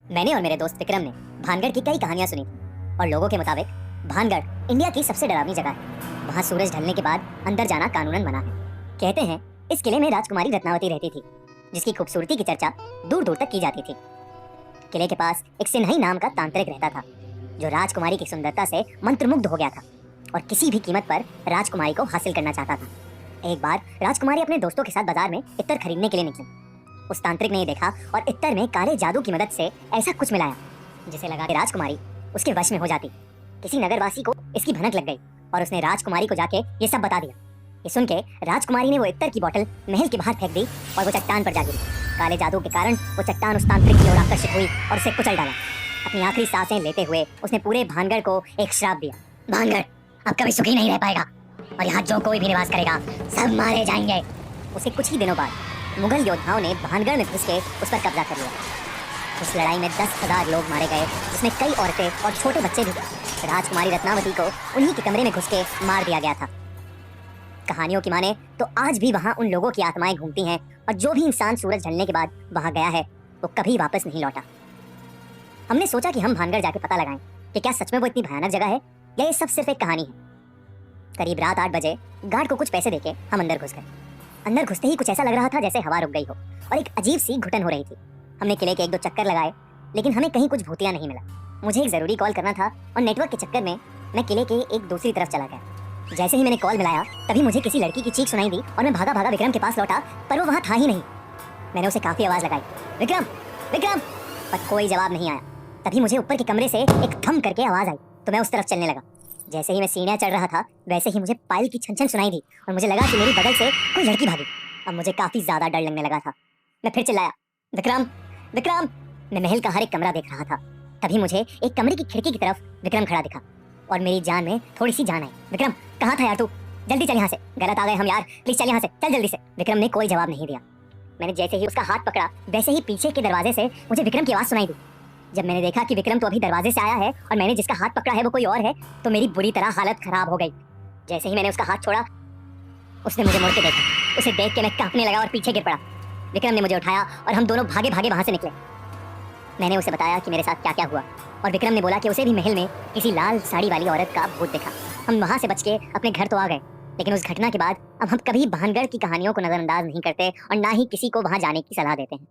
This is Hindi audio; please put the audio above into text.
मैंने और मेरे दोस्त विक्रम ने भानगढ़ की कई कहानियां सुनी थी और लोगों के मुताबिक भानगढ़ इंडिया की सबसे डरावनी जगह है। वहाँ सूरज ढलने के बाद अंदर जाना कानूनन मना है। कहते हैं इस किले में राजकुमारी रत्नावती रहती थी, जिसकी खूबसूरती की चर्चा दूर दूर तक की जाती थी। किले के पास एक सिन्हई नाम का तांत्रिक रहता था, जो राजकुमारी की सुंदरता से मंत्रमुग्ध हो गया था और किसी भी कीमत पर राजकुमारी को हासिल करना चाहता था। एक बार राजकुमारी अपने दोस्तों के साथ बाजार में इत्र खरीदने के लिए निकली। उस तांत्रिक ने देखा और इत्र में काले जादू की मदद से ऐसा कुछ मिलाया जिसे लगा कि राजकुमारी उसके वश में हो जाती। किसी नगरवासी को इसकी भनक लग गई और उसने राजकुमारी को जाके ये सब बता दिया। ये सुन के राजकुमारी ने वो इत्र की बोतल महल के बाहर फेंक दी और वो चट्टान पर जा गिरी। काले जादू के कारण वो चट्टान उस तांत्रिक की ओर आकर्षित हुई और उसे कुचल डाला। अपनी आखिरी सांसें लेते हुए उसने पूरे भानगढ़ को एक श्राप दिया। भानगढ़ अब कभी सुखी नहीं रह पाएगा और यहाँ जो कोई भी निवास करेगा सब मारे जाएंगे। उसे कुछ ही दिनों बाद मुगल योद्धाओं ने भानगढ़ में घुस के उस पर कब्जा कर लिया। उस लड़ाई में 10,000 लोग मारे गए, जिसमें कई औरतें और छोटे बच्चे भी थे। राजकुमारी रत्नावती को उन्हीं के कमरे में घुस के मार दिया गया था। कहानियों की माने तो आज भी वहाँ उन लोगों की आत्माएं घूमती हैं और जो भी इंसान सूरज ढलने के बाद वहाँ गया है वो कभी वापस नहीं लौटा। हमने सोचा कि हम भानगढ़ जाके पता लगाएं कि क्या सच में वो इतनी भयानक जगह है या ये सब सिर्फ एक कहानी है। करीब रात 8 बजे गार्ड को कुछ पैसे देके हम अंदर घुस गए। अंदर घुसते ही कुछ ऐसा लग रहा था जैसे हवा रुक गई हो और एक अजीब सी घुटन हो रही थी। हमने किले के 1-2 चक्कर लगाए, लेकिन हमें कहीं कुछ भूतिया नहीं मिला। मुझे एक जरूरी कॉल करना था और नेटवर्क के चक्कर में मैं किले के एक दूसरी तरफ चला गया। जैसे ही मैंने कॉल मिलाया तभी मुझे किसी लड़की की चीख सुनाई दी और मैं भागा भागा विक्रम के पास लौटा, पर वो वहाँ था ही नहीं। मैंने उसे काफी आवाज लगाई, विक्रम विक्रम, पर कोई जवाब नहीं आया। तभी मुझे ऊपर के कमरे से एक थम करके आवाज आई तो मैं उस तरफ चलने लगा। जैसे ही मैं सीढ़ियां चढ़ रहा था वैसे ही मुझे पायल की छन छन सुनाई दी और मुझे लगा कि मेरी बगल से कोई लड़की भागी। अब मुझे काफी ज्यादा डर लगने लगा था। मैं फिर चिल्लाया, विक्रम विक्रम। मैं महल का हर एक कमरा देख रहा था। तभी मुझे एक कमरे की खिड़की की तरफ विक्रम खड़ा दिखा और मेरी जान में थोड़ी सी जान आई। विक्रम कहाँ था यार तू? जल्दी चल यहाँ से, गलत आ गए हम यार, प्लीज चल यहाँ से, चल जल्दी से। विक्रम ने कोई जवाब नहीं दिया। मैंने जैसे ही उसका हाथ पकड़ा वैसे ही पीछे के दरवाजे से मुझे विक्रम की आवाज सुनाई दी। जब मैंने देखा कि विक्रम तो अभी दरवाजे से आया है और मैंने जिसका हाथ पकड़ा है वो कोई और है, तो मेरी बुरी तरह हालत खराब हो गई। जैसे ही मैंने उसका हाथ छोड़ा उसने मुझे मुड़ के देखा। उसे देख के मैं कांपने लगा और पीछे गिर पड़ा। विक्रम ने मुझे उठाया और हम दोनों भागे भागे वहां से निकले। मैंने उसे बताया कि मेरे साथ क्या क्या हुआ और विक्रम ने बोला कि उसे भी महल में किसी लाल साड़ी वाली औरत का भूत देखा। हम वहां से बच के अपने घर तो आ गए, लेकिन उस घटना के बाद अब हम कभी भानगढ़ की कहानियों को नजरअंदाज नहीं करते और ना ही किसी को वहां जाने की सलाह देते हैं।